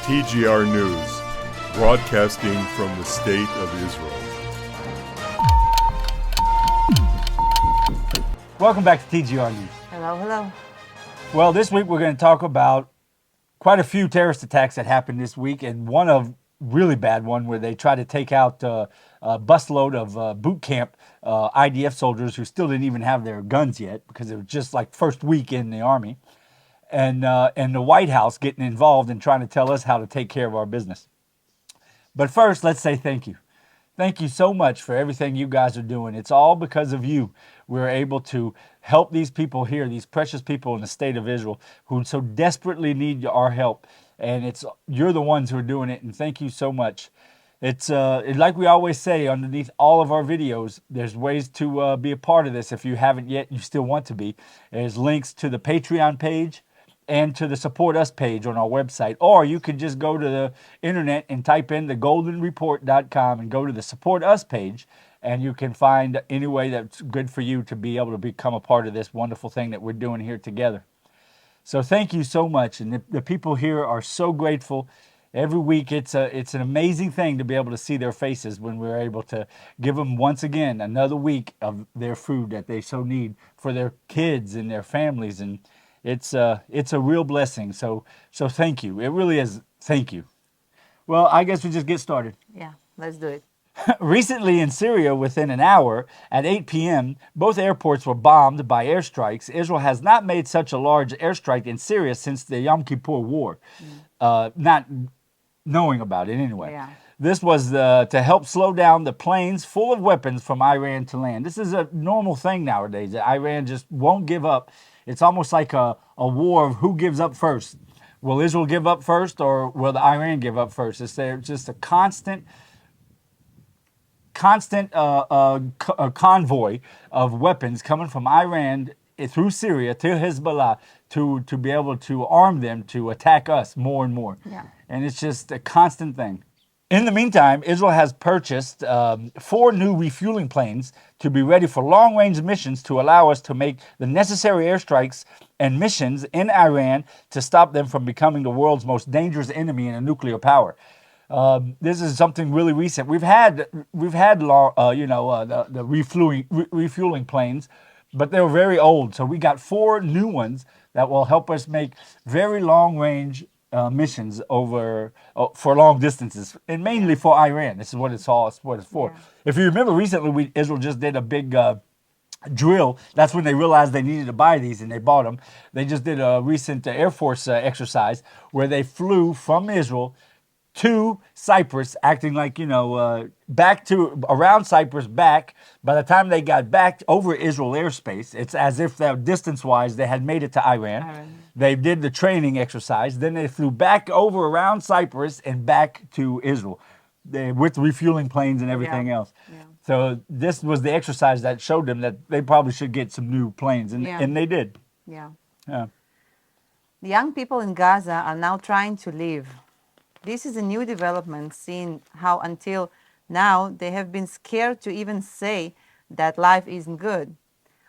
TGR News, broadcasting from the State of Israel. Welcome back to TGR News. Hello, hello. Well, this week we're going to talk about quite a few terrorist attacks that happened this week, and one of really bad one where they tried to take out a busload of BootCamp IDF soldiers who still didn't even have their guns yet because it was just like first week in the Army, and the White House getting involved and trying to tell us how to take care of our business. But first, let's say thank you. Thank you so much for everything you guys are doing. It's all because of you. We're able to help these people here, these precious people in the state of Israel who so desperately need our help. And you're the ones who are doing it, and thank you so much. It's like we always say underneath all of our videos, there's ways to be a part of this. If you haven't yet, you still want to be. There's links to the Patreon page and to the Support Us page on our website. Or you can just go to the internet and type in thegoldenreport.com and go to the Support Us page, and you can find any way that's good for you to be able to become a part of this wonderful thing that we're doing here together. So thank you so much, and the people here are so grateful. Every week it's an amazing thing to be able to see their faces when we're able to give them once again another week of their food that they so need for their kids and their families, and it's a real blessing. So thank you. It really is. Thank you. Well, I guess we just get started. Yeah, let's do it. Recently in Syria, within an hour, at 8 p.m., both airports were bombed by airstrikes. Israel has not made such a large airstrike in Syria since the Yom Kippur War, not knowing about it anyway. Yeah. This was to help slow down the planes full of weapons from Iran to land. This is a normal thing nowadays. Iran just won't give up. It's almost like a war of who gives up first. Will Israel give up first, or will the Iran give up first? It's just a constant convoy of weapons coming from Iran through Syria to Hezbollah to be able to arm them to attack us more and more. Yeah. And it's just a constant thing. In the meantime, Israel has purchased 4 new refueling planes to be ready for long-range missions to allow us to make the necessary airstrikes and missions in Iran to stop them from becoming the world's most dangerous enemy in a nuclear power. This is something really recent. We've had the refueling planes, but they were very old. So we got 4 new ones that will help us make very long-range missions over for long distances, and mainly for Iran. This is what it's for. Yeah. If you remember, recently Israel just did a big drill. That's when they realized they needed to buy these, and they bought them. They just did a recent Air Force exercise where they flew from Israel to Cyprus, acting like, back to around Cyprus, back. By the time they got back over Israel airspace, it's as if that distance-wise they had made it to Iran. They did the training exercise. Then they flew back over around Cyprus and back to Israel with refueling planes and everything else. Yeah. So this was the exercise that showed them that they probably should get some new planes, and they did. Yeah. Yeah. The young people in Gaza are now trying to leave. This is a new development, seeing how until now they have been scared to even say that life isn't good.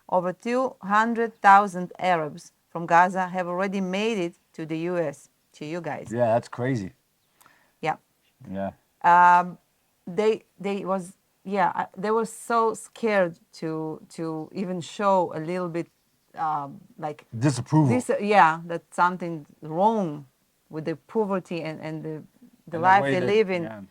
Over 200,000 Arabs from Gaza have already made it to the U.S., to you guys. Yeah, that's crazy. Yeah. Yeah. They were so scared to even show a little bit like disapproval. That something wrong with the poverty and the life they live in.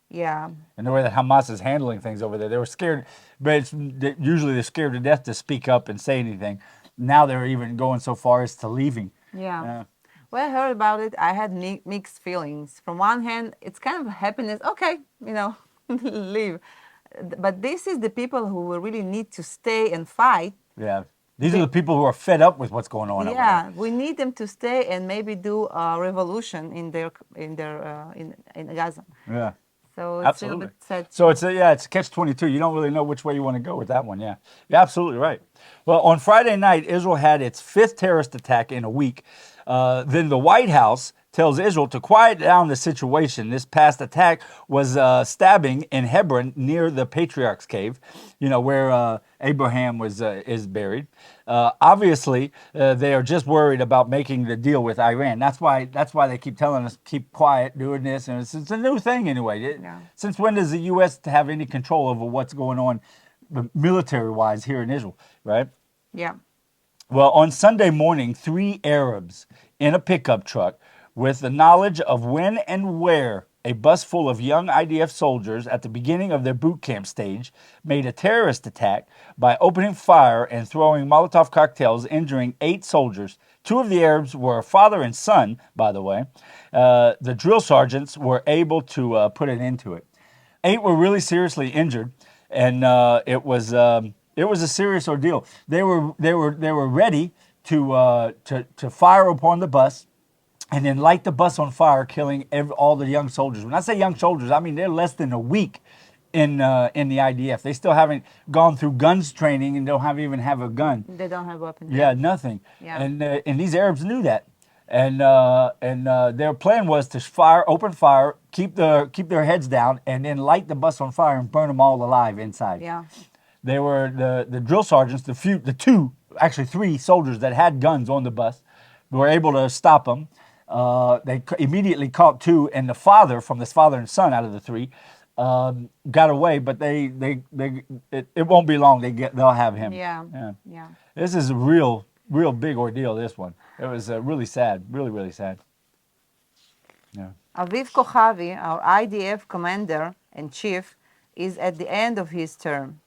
Yeah. And the way that Hamas is handling things over there. They were scared, but usually they're scared to death to speak up and say anything. Now they're even going so far as to leaving. Yeah. When I heard about it, I had mixed feelings. From one hand, it's kind of happiness. Okay, leave. But this is the people who will really need to stay and fight. Yeah. These are the people who are fed up with what's going on over there. Yeah, we need them to stay and maybe do a revolution in Gaza. Yeah. So it's a little bit sad. So it's a catch-22. You don't really know which way you want to go with that one. Yeah. You're absolutely right. Well, on Friday night, Israel had its 5th terrorist attack in a week. Then the White House tells Israel to quiet down the situation. This past attack was stabbing in Hebron near the Patriarch's Cave, where Abraham is buried. Obviously, they are just worried about making the deal with Iran. That's why they keep telling us keep quiet, doing this, and it's a new thing anyway. Yeah. Since when does the U.S. have any control over what's going on, military-wise, here in Israel? Right. Yeah. Well, on Sunday morning, 3 Arabs in a pickup truck with the knowledge of when and where a bus full of young IDF soldiers at the beginning of their boot camp stage made a terrorist attack by opening fire and throwing Molotov cocktails, injuring 8 soldiers. 2 of the Arabs were a father and son, by the way. The drill sergeants were able to put an end to it. 8 were really seriously injured, and it was a serious ordeal. They were ready to fire upon the bus, and then light the bus on fire, killing all the young soldiers. When I say young soldiers, I mean they're less than a week in the IDF. They still haven't gone through guns training and don't even have a gun. They don't have weapons. Yeah, nothing. Yeah. And these Arabs knew that, and their plan was to open fire, keep their heads down, and then light the bus on fire and burn them all alive inside. Yeah. They were the drill sergeants, the 3 soldiers that had guns on the bus, were able to stop them. They immediately caught 2, and the father and son out of the 3 got away. But it won't be long. They'll have him. Yeah. This is a real big ordeal. This one. It was really sad. Really sad. Yeah. Aviv Kochavi, our IDF commander and chief, is at the end of his term.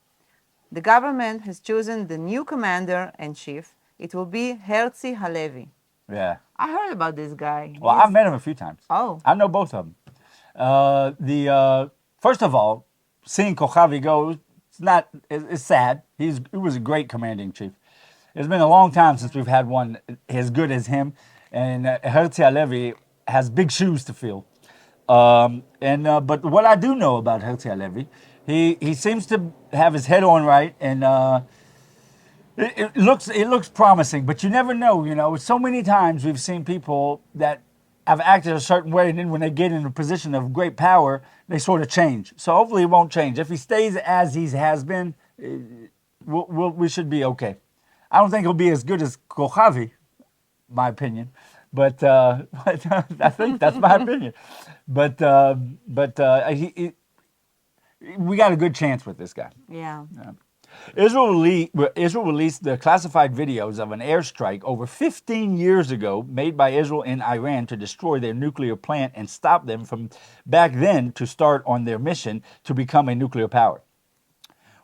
The government has chosen the new commander and chief. It will be Herzi Halevi. Yeah. I heard about this guy. Well, I've met him a few times. Oh. I know both of them. First of all, seeing Kochavi go, it's sad. He was a great commanding chief. It's been a long time since we've had one as good as him, and Herzi Halevi has big shoes to fill. But what I do know about Herzi Halevi, he seems to have his head on right, and it looks promising. But you never know. So many times we've seen people that have acted a certain way, and then when they get in a position of great power, they sort of change. So hopefully it won't change. If he stays as he has been, we should be okay. I don't think he'll be as good as Kochavi, my opinion, but I think that's my opinion. But we got a good chance with this guy. Yeah. Israel released the classified videos of an airstrike over 15 years ago made by Israel in Iran to destroy their nuclear plant and stop them from back then to start on their mission to become a nuclear power.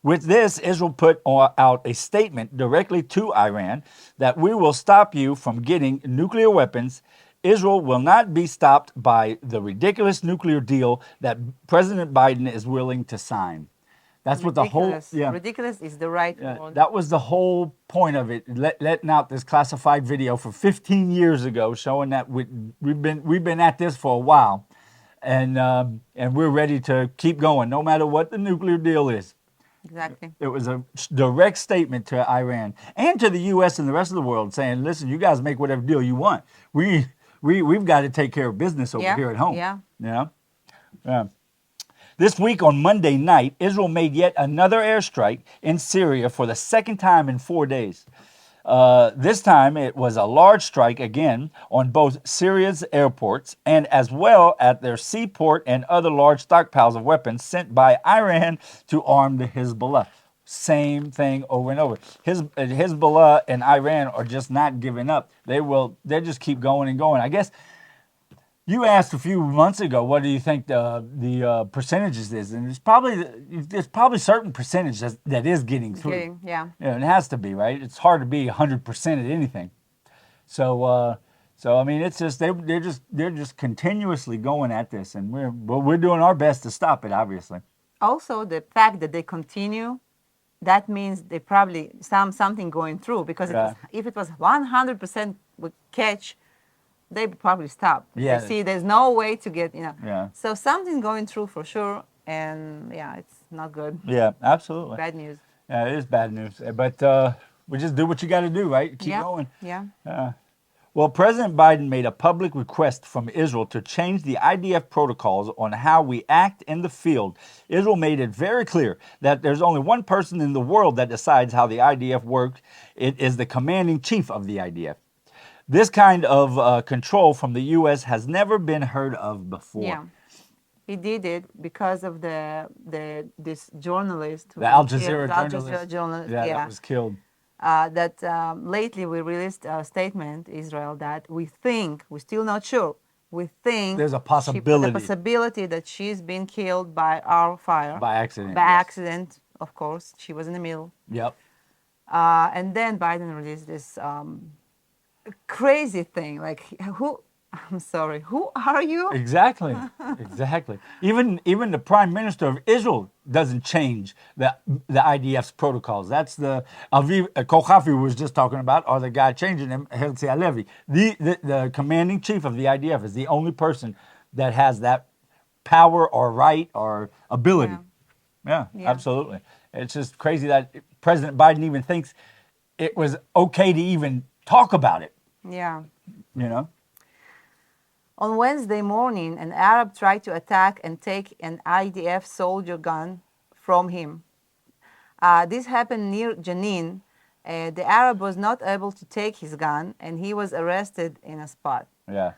With this, Israel put out a statement directly to Iran that we will stop you from getting nuclear weapons. Israel will not be stopped by the ridiculous nuclear deal that President Biden is willing to sign. That's what the whole ridiculous is the right word. That was the whole point of it, letting out this classified video for 15 years ago, showing that we've been at this for a while, and we're ready to keep going no matter what the nuclear deal is. Exactly. It was a direct statement to Iran and to the U.S. and the rest of the world, saying, "Listen, you guys make whatever deal you want. We've got to take care of business over here at home." Yeah. This week on Monday night, Israel made yet another airstrike in Syria for the second time in 4 days. This time it was a large strike again on both Syria's airports and as well at their seaport and other large stockpiles of weapons sent by Iran to arm the Hezbollah. Same thing over and over. Hezbollah and Iran are just not giving up. They just keep going and going. I guess you asked a few months ago, what do you think the percentages is? And there's probably certain percentage that is getting through. Yeah, it has to be, right? It's hard to be 100% at anything. So I mean, it's just they're just continuously going at this, and we're doing our best to stop it, obviously. Also, the fact that they continue, that means they probably something going through, because if it was 100% would catch, they would probably stop. Yeah. They see there's no way to get, Yeah. So something going through for sure, and it's not good. Yeah, absolutely. Bad news. Yeah, it is bad news. But we just do what you got to do, right? Keep going. Yeah. Well, President Biden made a public request from Israel to change the IDF protocols on how we act in the field. Israel made it very clear that there's only one person in the world that decides how the IDF works. It is the commanding chief of the IDF. This kind of control from the U.S. has never been heard of before. Yeah. He did it because of this journalist, The Al was killed, Jazeera the Al journalist. Jazeera journalist, That was killed. Lately we released a statement, Israel, that we think, we're still not sure, we think There's a possibility. the possibility that she's been killed by our fire. By accident, By yes. accident, of course. She was in the middle. Yep. And then Biden released this crazy thing, like, I'm sorry, who are you? Exactly. Exactly. Even the prime minister of Israel doesn't change the IDF's protocols. That's the Aviv Kochafi was just talking about, or the guy changing them, Herzi Halevi. The commanding chief of the IDF is the only person that has that power or right or ability. Yeah, absolutely. It's just crazy that President Biden even thinks it was okay to even talk about it. Yeah. You know? On Wednesday morning, an Arab tried to attack and take an IDF soldier gun from him. This happened near Jenin. The Arab was not able to take his gun, and he was arrested in a spot. Yeah.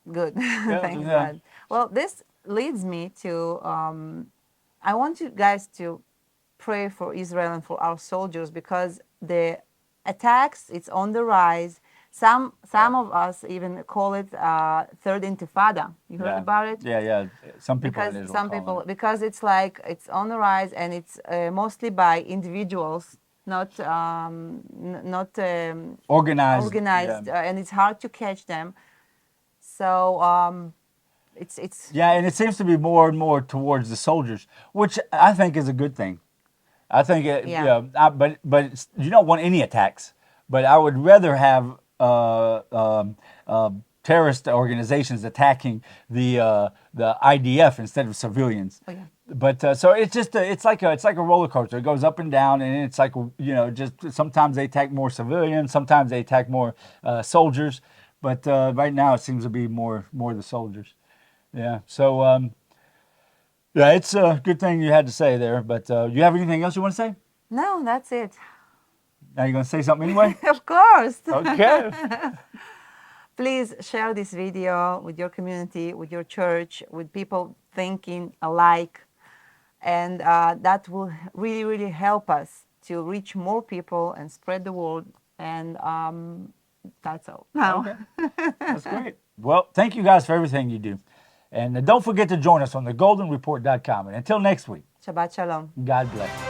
Good. Thank God. Well, this leads me to, I want you guys to pray for Israel and for our soldiers, because the attacks, it's on the rise. Some of us even call it third intifada. You heard about it? Yeah. Some people in Israel because it's like it's on the rise, and it's mostly by individuals, not organized, and it's hard to catch them. So it's and it seems to be more and more towards the soldiers, which I think is a good thing. I think but you don't want any attacks. But I would rather have terrorist organizations attacking the IDF instead of civilians. Oh, yeah. But so it's just it's like a roller coaster. It goes up and down, and it's like just sometimes they attack more civilians, sometimes they attack more soldiers. But right now it seems to be more the soldiers. Yeah. So it's a good thing you had to say there. But you have anything else you want to say? No, that's it. Now you're going to say something anyway? Of course. Okay. Please share this video with your community, with your church, with people thinking alike. And that will really, really help us to reach more people and spread the word. And that's all. Okay. That's great. Well, thank you guys for everything you do. And don't forget to join us on thegoldenreport.com. And until next week, Shabbat Shalom. God bless.